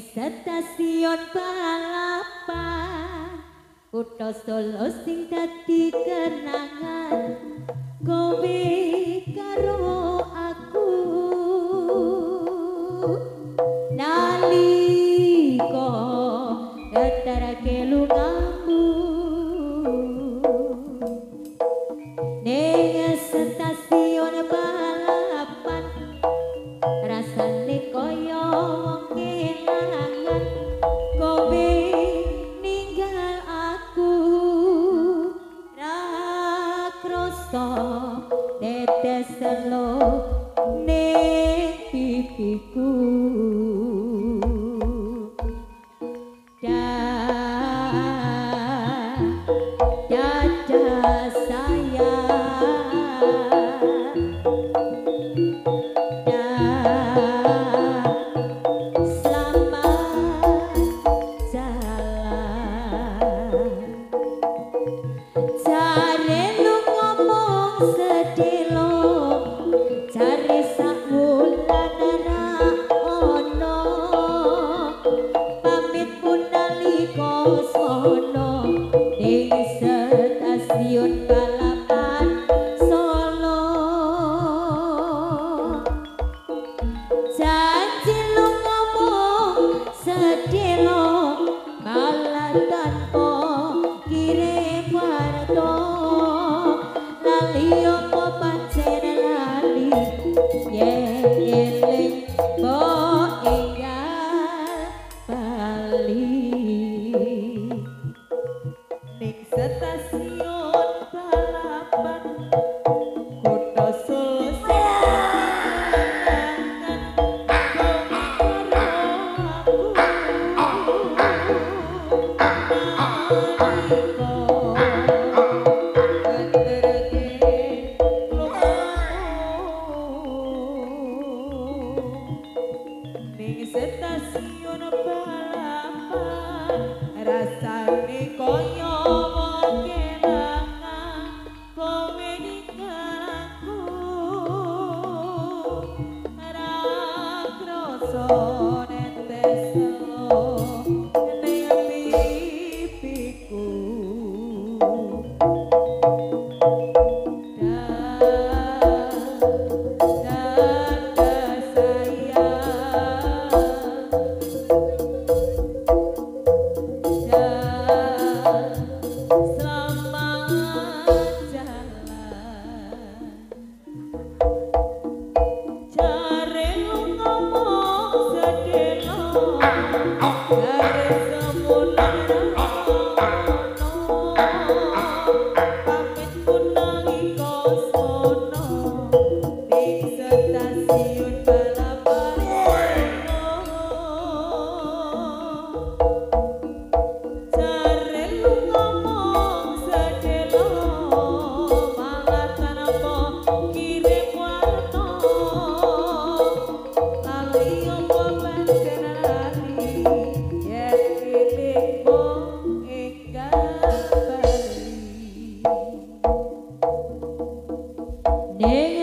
Stasiun balapan Kutha Solo sing dadi kenangan kowe karo aku nalika ngeterake lungamu ning stasiun balapan rasane kaya wong kelangan kowe ninggal aku ra krasa tetes selo ning pipiku dada stasiun balapan rasane kaya wong kelangan kowe ninggal aku ra krasa netes selo ning pipiku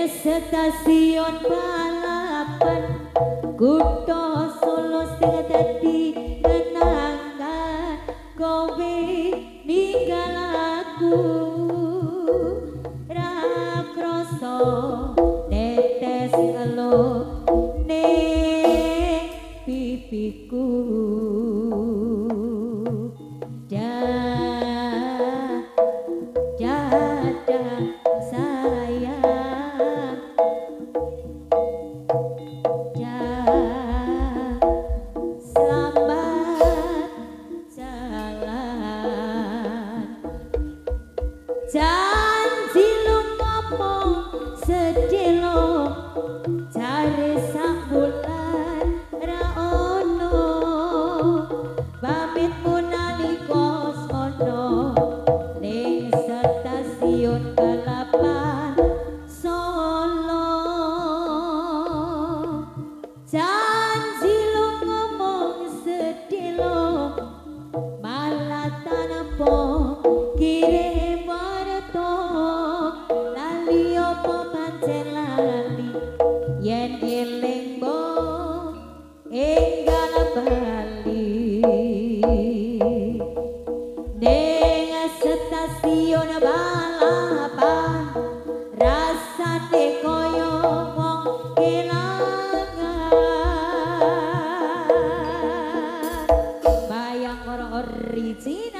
stasiun balapan Kutha Solo sing dadi kenangan kowe ninggal aku ra krasa tetes elo ning pipiku janji lu ngomong sedelo jare sak bulan ra ono pamitmu nalika stasiun balapan rasane koyo wong kelangan bayang ora original